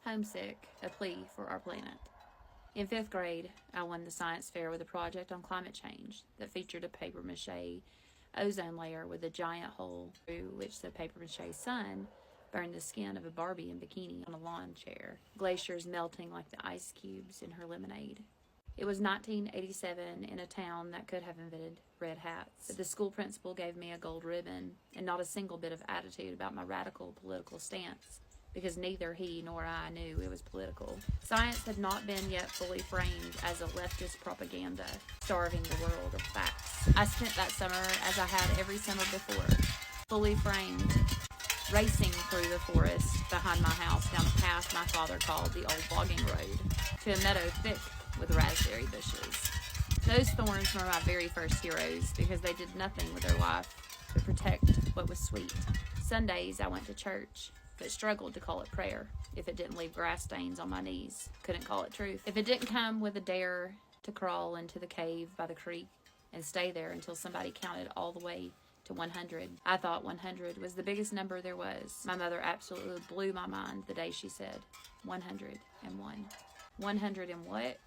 Homesick, a plea for our planet. In 5th grade, I won the science fair with a project on climate change that featured a papier-mâché ozone layer with a giant hole through which the papier-mâché sun burned the skin of a Barbie in bikini on a lawn chair, glaciers melting like the ice cubes in her lemonade. It was 1987 in a town that could have invented red hats, but the school principal gave me a gold ribbon and not a single bit of attitude about my radical political stance, because neither he nor I knew it was political. Science had not been yet fully framed as a leftist propaganda, starving the world of facts. I spent that summer, as I had every summer before, fully framed, racing through the forest behind my house down a path my father called the old logging road, to a meadow thick with raspberry bushes. Those thorns were my very first heroes, because they did nothing with their life to protect what was sweet. Sundays I went to church, but struggled to call it prayer if it didn't leave grass stains on my knees. Couldn't call it truth if it didn't come with a dare to crawl into the cave by the creek and stay there until somebody counted all the way to 100. I thought 100 was the biggest number there was. My mother absolutely blew my mind the day she said 101. 100 and what?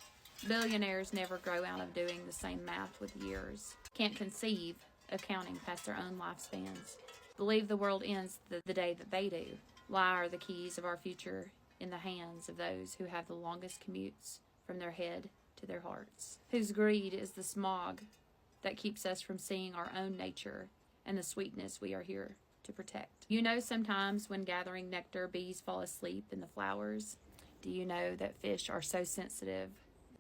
Billionaires never grow out of doing the same math with years. Can't conceive of counting past their own lifespans. Believe the world ends the day that they do. Why are the keys of our future in the hands of those who have the longest commutes from their head to their hearts? Whose greed is the smog that keeps us from seeing our own nature and the sweetness we are here to protect? You know, sometimes when gathering nectar, bees fall asleep in the flowers. Do you know that fish are so sensitive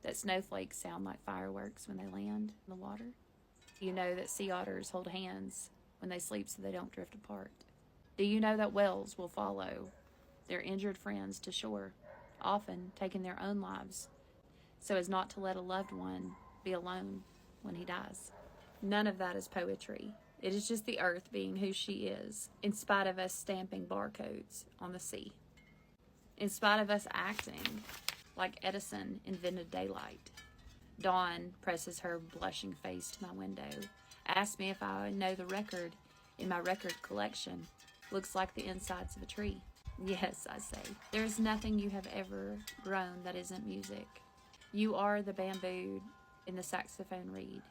that snowflakes sound like fireworks when they land in the water? Do you know that sea otters hold hands when they sleep so they don't drift apart? Do you know that whales will follow their injured friends to shore, often taking their own lives, so as not to let a loved one be alone when he dies? None of that is poetry. It is just the earth being who she is, in spite of us stamping barcodes on the sea. In spite of us acting like Edison invented daylight. Dawn presses her blushing face to my window, asks me if I know the record in my record collection looks like the insides of a tree. Yes, I say. There is nothing you have ever grown that isn't music. You are the bamboo in the saxophone reed,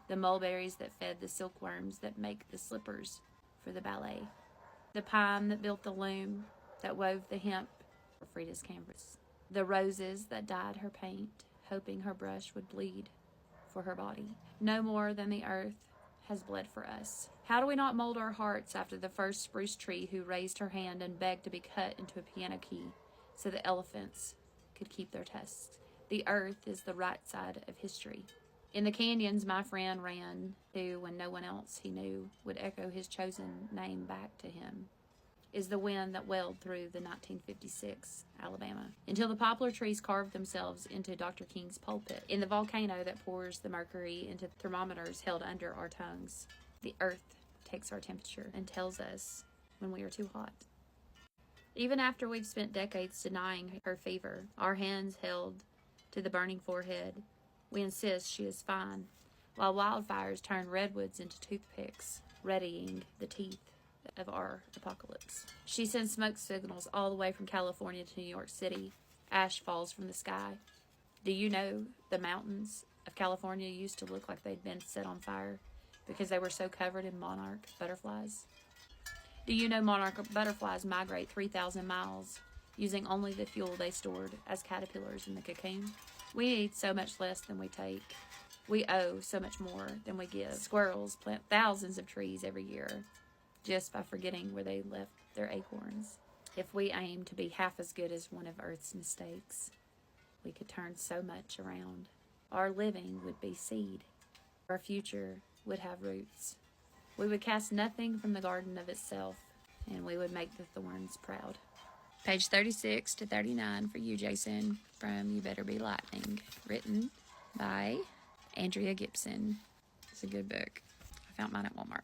the mulberries that fed the silkworms that make the slippers for the ballet, the pine that built the loom that wove the hemp for Frida's canvas, the roses that dyed her paint, hoping her brush would bleed for her body. No more than the earth has bled for us. How do we not mold our hearts after the first spruce tree who raised her hand and begged to be cut into a piano key so the elephants could keep their tusks? The earth is the right side of history. In the canyons my friend ran to when no one else he knew would echo his chosen name back to him, is the wind that wailed through the 1956 Alabama, until the poplar trees carved themselves into Dr. King's pulpit. In the volcano that pours the mercury into thermometers held under our tongues, the earth takes our temperature and tells us when we are too hot. Even after we've spent decades denying her fever, our hands held to the burning forehead, we insist she is fine, while wildfires turn redwoods into toothpicks, readying the teeth of our apocalypse. She sends smoke signals all the way from California to New York City. Ash falls from the sky. Do you know the mountains of California used to look like they'd been set on fire because they were so covered in monarch butterflies? Do you know monarch butterflies migrate 3,000 miles using only the fuel they stored as caterpillars in the cocoon? We need so much less than we take. We owe so much more than we give. Squirrels plant thousands of trees every year just by forgetting where they left their acorns. If we aim to be half as good as one of Earth's mistakes, we could turn so much around. Our living would be seed. Our future would have roots. We would cast nothing from the garden of itself, and we would make the thorns proud. Page 36 to 39 for you, Jason, from You Better Be Lightning, written by Andrea Gibson. It's a good book. I found mine at Walmart.